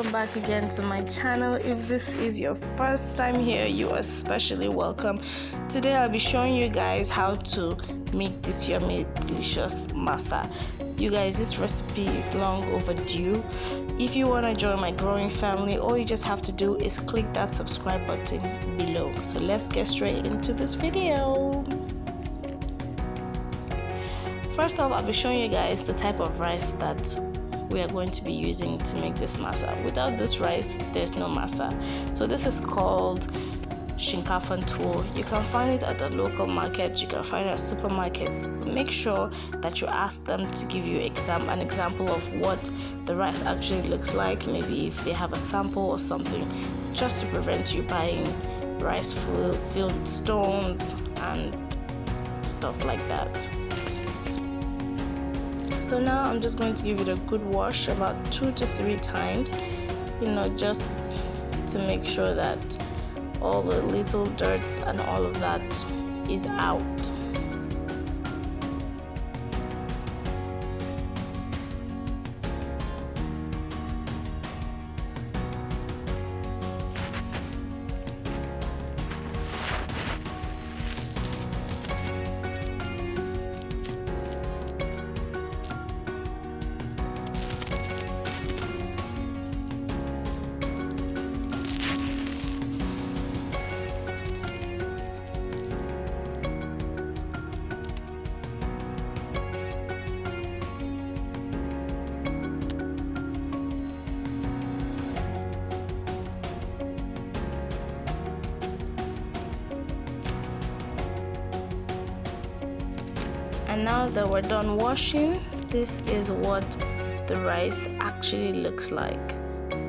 welcome back again to my channel. If this is your first time here, you are especially welcome. Today I'll be showing you guys how to make this yummy delicious masa. You guys, this recipe is long overdue. If you want to join my growing family, all you just have to do is click that subscribe button below. So let's get straight into this video. First off, I'll be showing you guys the type of rice that we are going to be using to make this masa. Without this rice, there's no masa. So this is called shinkafan tuwo. You can find it at the local market, you can find it at supermarkets. But make sure that you ask them to give you an example of what the rice actually looks like, maybe if they have a sample or something, just to prevent you buying rice filled with stones and stuff like that. So now I'm just going to give it a good wash, about 2 to 3 times, just to make sure that all the little dirt and all of that is out. And now that we're done washing, this is what the rice actually looks like.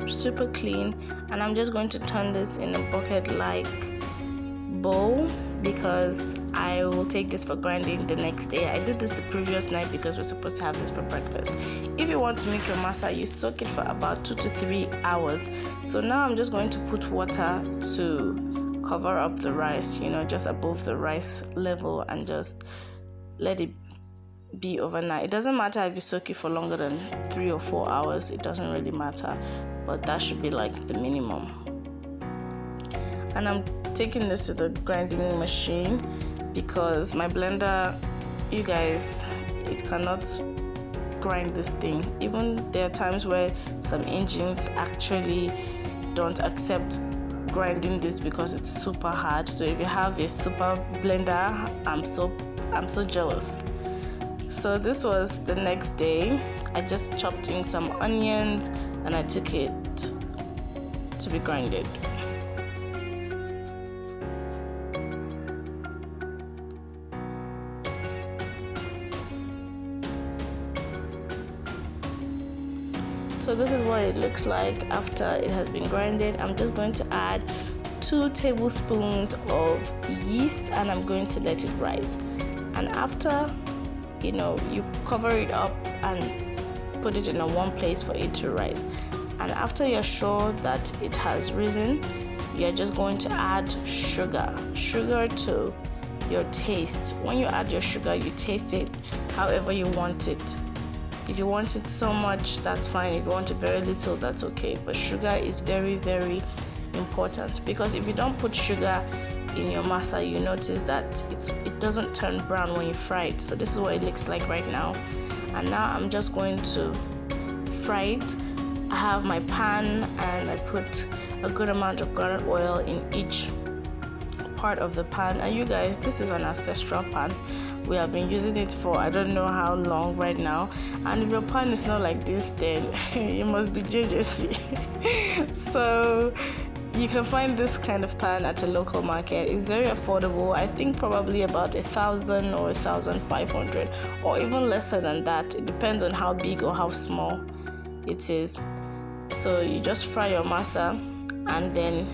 Super clean. And I'm just going to turn this in a bucket-like bowl because I will take this for grinding the next day. I did this the previous night because we're supposed to have this for breakfast. If you want to make your masa, you soak it for about 2 to 3 hours. So now I'm just going to put water to cover up the rice, just above the rice level, and just let it be overnight. It doesn't matter if you soak it for longer than 3 or 4 hours, it doesn't really matter, but that should be like the minimum. And I'm taking this to the grinding machine because my blender, you guys, it cannot grind this thing. Even there are times where some engines actually don't accept grinding this because it's super hard. So if you have a super blender, I'm so jealous. So this was the next day. I just chopped in some onions and I took it to be grinded. So this is what it looks like after it has been grinded. I'm just going to add 2 tablespoons of yeast and I'm going to let it rise. And after, you cover it up and put it in a warm place for it to rise. And after you're sure that it has risen, you're just going to add sugar to your taste. When you add your sugar, you taste it however you want it. If you want it so much, that's fine. If you want it very little, that's okay. But sugar is very, very important, because if you don't put sugar in your masa, you notice that it doesn't turn brown when you fry it. So this is what it looks like right now. And now I'm just going to fry it. I have my pan and I put a good amount of groundnut oil in each part of the pan. And you guys, this is an ancestral pan. We have been using it for I don't know how long right now. And if your pan is not like this, then you must be JJC. So you can find this kind of pan at a local market. It's very affordable. I think probably about 1,000 or 1,500, or even lesser than that. It depends on how big or how small it is. So you just fry your masa and then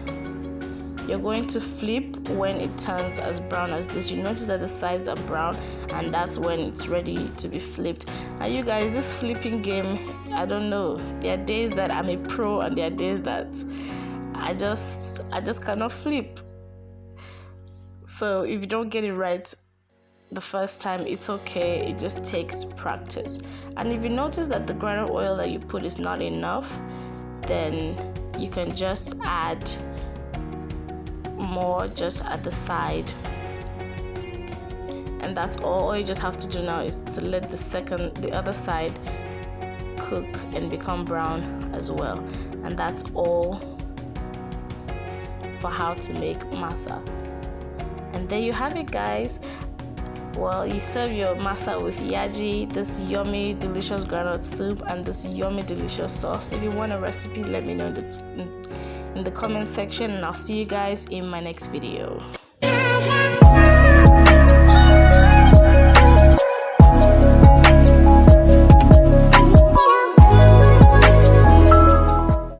you're going to flip when it turns as brown as this. You notice that the sides are brown, and that's when it's ready to be flipped. And you guys, this flipping game, I don't know. There are days that I'm a pro and there are days that I just cannot flip. So if you don't get it right the first time, it's okay. It just takes practice. And if you notice that the groundnut oil that you put is not enough, then you can just add more just at the side, and that's all you just have to do now is to let the other side cook and become brown as well. And that's all for how to make masa. And there you have it, guys. Well, you serve your masa with yaji, this yummy delicious groundnut soup, and this yummy delicious sauce. If you want a recipe, let me know in the comment section, and I'll see you guys in my next video.